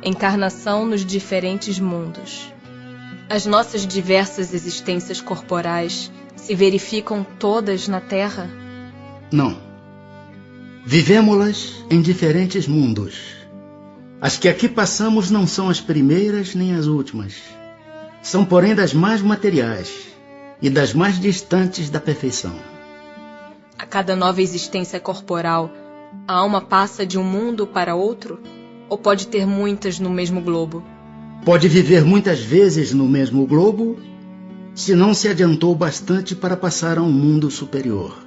Encarnação nos diferentes mundos. As nossas diversas existências corporais se verificam todas na Terra? Não. Vivemo-las em diferentes mundos. As que aqui passamos não são as primeiras nem as últimas. São, porém, das mais materiais e das mais distantes da perfeição. A cada nova existência corporal, a alma passa de um mundo para outro? Ou pode ter muitas no mesmo globo? Pode viver muitas vezes no mesmo globo, se não se adiantou bastante para passar a um mundo superior.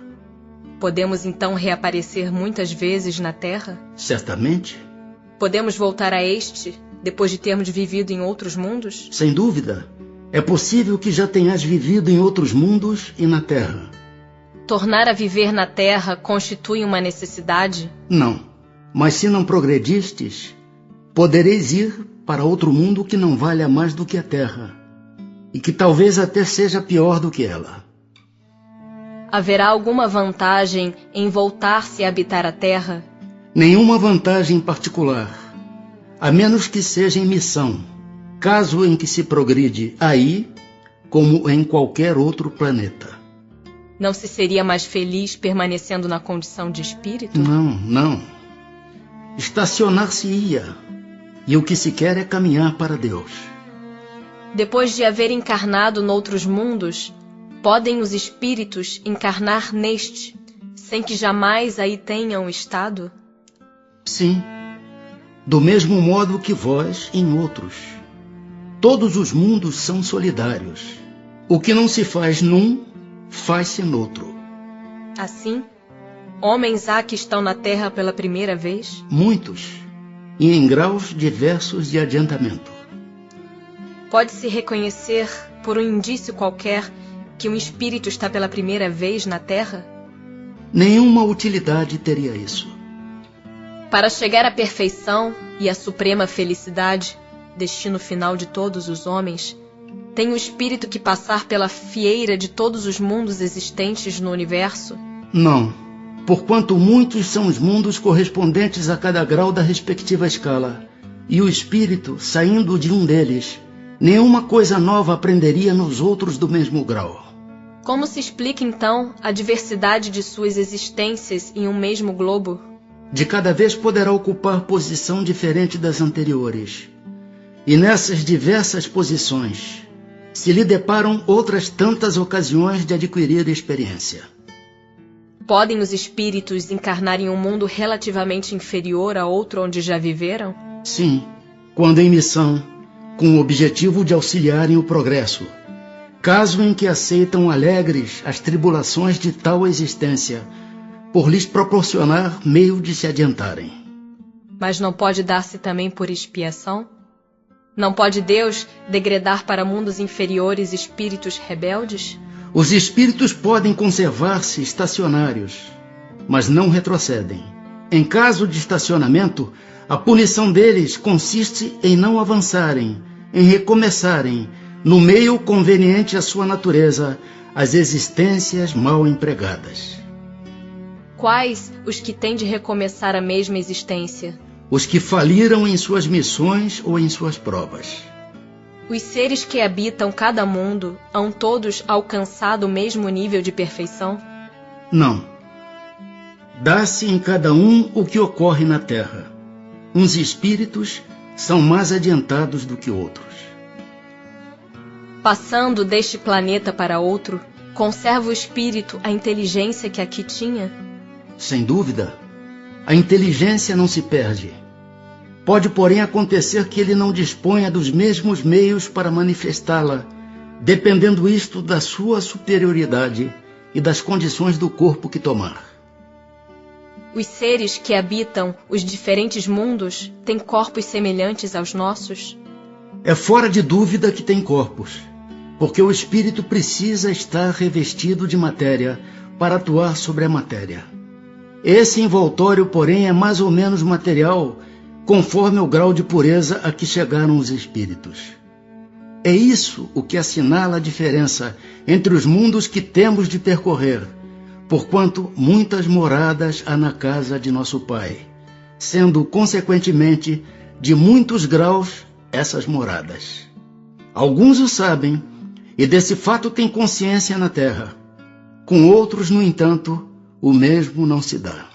Podemos então reaparecer muitas vezes na Terra? Certamente. Podemos voltar a este, depois de termos vivido em outros mundos? Sem dúvida. É possível que já tenhas vivido em outros mundos e na Terra. Tornar a viver na Terra constitui uma necessidade? Não. Mas se não progredistes, podereis ir para outro mundo que não valha mais do que a Terra, e que talvez até seja pior do que ela. Haverá alguma vantagem em voltar-se a habitar a Terra? Nenhuma vantagem particular, a menos que seja em missão, caso em que se progride aí, como em qualquer outro planeta. Não se seria mais feliz permanecendo na condição de espírito? Não. Estacionar-se-ia, e o que se quer é caminhar para Deus. Depois de haver encarnado noutros mundos, podem os espíritos encarnar neste, sem que jamais aí tenham estado? Sim, do mesmo modo que vós em outros. Todos os mundos são solidários. O que não se faz num, faz-se noutro. Assim, homens há que estão na Terra pela primeira vez? Muitos, e em graus diversos de adiantamento. Pode-se reconhecer, por um indício qualquer, que um espírito está pela primeira vez na Terra? Nenhuma utilidade teria isso. Para chegar à perfeição e à suprema felicidade, destino final de todos os homens, tem o espírito que passar pela fieira de todos os mundos existentes no universo? Não, porquanto muitos são os mundos correspondentes a cada grau da respectiva escala, e o espírito, saindo de um deles, nenhuma coisa nova aprenderia nos outros do mesmo grau. Como se explica, então, a diversidade de suas existências em um mesmo globo? De cada vez poderá ocupar posição diferente das anteriores. E nessas diversas posições se lhe deparam outras tantas ocasiões de adquirir experiência. Podem os espíritos encarnar em um mundo relativamente inferior a outro onde já viveram? Sim, quando em missão, com o objetivo de auxiliarem o progresso, caso em que aceitam alegres as tribulações de tal existência, por lhes proporcionar meio de se adiantarem. Mas não pode dar-se também por expiação? Não pode Deus degradar para mundos inferiores espíritos rebeldes? Os espíritos podem conservar-se estacionários, mas não retrocedem. Em caso de estacionamento, a punição deles consiste em não avançarem, em recomeçarem, no meio conveniente à sua natureza, as existências mal empregadas. Quais os que têm de recomeçar a mesma existência? Os que faliram em suas missões ou em suas provas. Os seres que habitam cada mundo hão todos alcançado o mesmo nível de perfeição? Não. Dá-se em cada um o que ocorre na Terra. Uns espíritos são mais adiantados do que outros. Passando deste planeta para outro, conserva o espírito a inteligência que aqui tinha? Sem dúvida, a inteligência não se perde. Pode, porém, acontecer que ele não disponha dos mesmos meios para manifestá-la, dependendo isto da sua superioridade e das condições do corpo que tomar. Os seres que habitam os diferentes mundos têm corpos semelhantes aos nossos? É fora de dúvida que tem corpos, porque o espírito precisa estar revestido de matéria para atuar sobre a matéria. Esse envoltório, porém, é mais ou menos material, conforme o grau de pureza a que chegaram os espíritos. É isso o que assinala a diferença entre os mundos que temos de percorrer, porquanto muitas moradas há na casa de nosso Pai, sendo, consequentemente, de muitos graus essas moradas. Alguns o sabem e desse fato têm consciência na terra. Com outros, no entanto, o mesmo não se dá.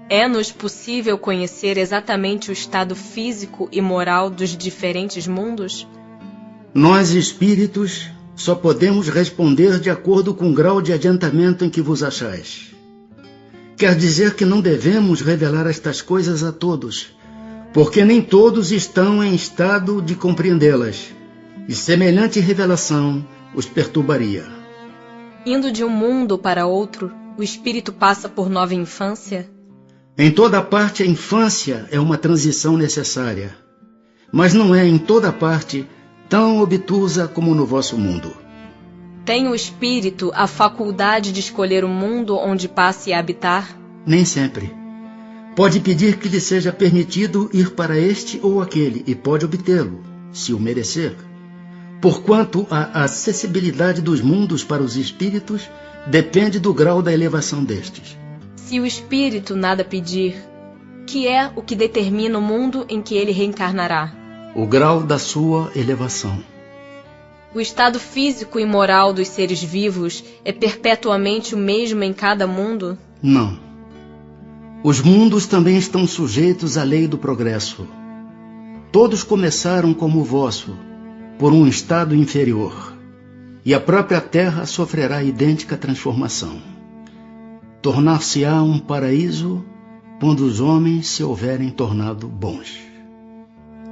É-nos possível conhecer exatamente o estado físico e moral dos diferentes mundos? Nós, espíritos, só podemos responder de acordo com o grau de adiantamento em que vos achais. Quer dizer que não devemos revelar estas coisas a todos, porque nem todos estão em estado de compreendê-las, e semelhante revelação os perturbaria. Indo de um mundo para outro, o espírito passa por nova infância? Em toda parte a infância é uma transição necessária, mas não é em toda parte tão obtusa como no vosso mundo. Tem o espírito a faculdade de escolher o mundo onde passe a habitar? Nem sempre. Pode pedir que lhe seja permitido ir para este ou aquele, e pode obtê-lo, se o merecer. Porquanto a acessibilidade dos mundos para os espíritos depende do grau da elevação destes. Se o espírito nada pedir, que é o que determina o mundo em que ele reencarnará? O grau da sua elevação. O estado físico e moral dos seres vivos é perpetuamente o mesmo em cada mundo? Não. Os mundos também estão sujeitos à lei do progresso. Todos começaram como o vosso, por um estado inferior, e a própria Terra sofrerá idêntica transformação. Tornar-se-á um paraíso quando os homens se houverem tornado bons.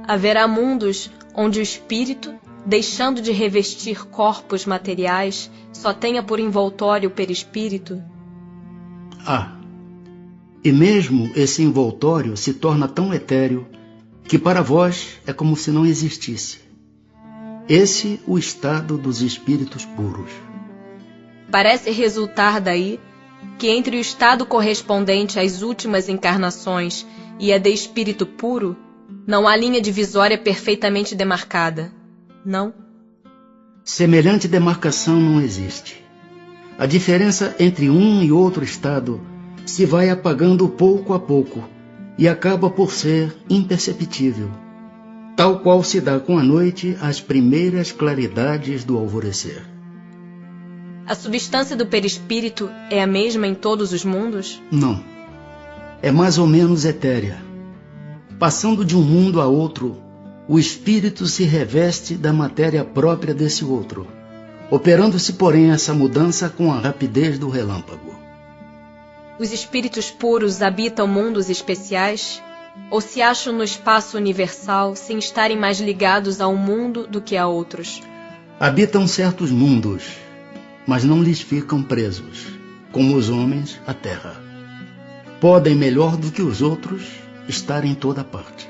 Haverá mundos onde o espírito, deixando de revestir corpos materiais, só tenha por envoltório o perispírito? E mesmo esse envoltório se torna tão etéreo que para vós é como se não existisse. Esse o estado dos espíritos puros. Parece resultar daí que entre o estado correspondente às últimas encarnações e a de espírito puro, não há linha divisória perfeitamente demarcada, não? Semelhante demarcação não existe. A diferença entre um e outro estado se vai apagando pouco a pouco e acaba por ser imperceptível, tal qual se dá com a noite as primeiras claridades do alvorecer. A substância do perispírito é a mesma em todos os mundos? Não. É mais ou menos etérea. Passando de um mundo a outro, o espírito se reveste da matéria própria desse outro, operando-se, porém, essa mudança com a rapidez do relâmpago. Os espíritos puros habitam mundos especiais? Ou se acham no espaço universal sem estarem mais ligados a um mundo do que a outros? Habitam certos mundos, mas não lhes ficam presos, como os homens à terra. Podem, melhor do que os outros, estar em toda parte.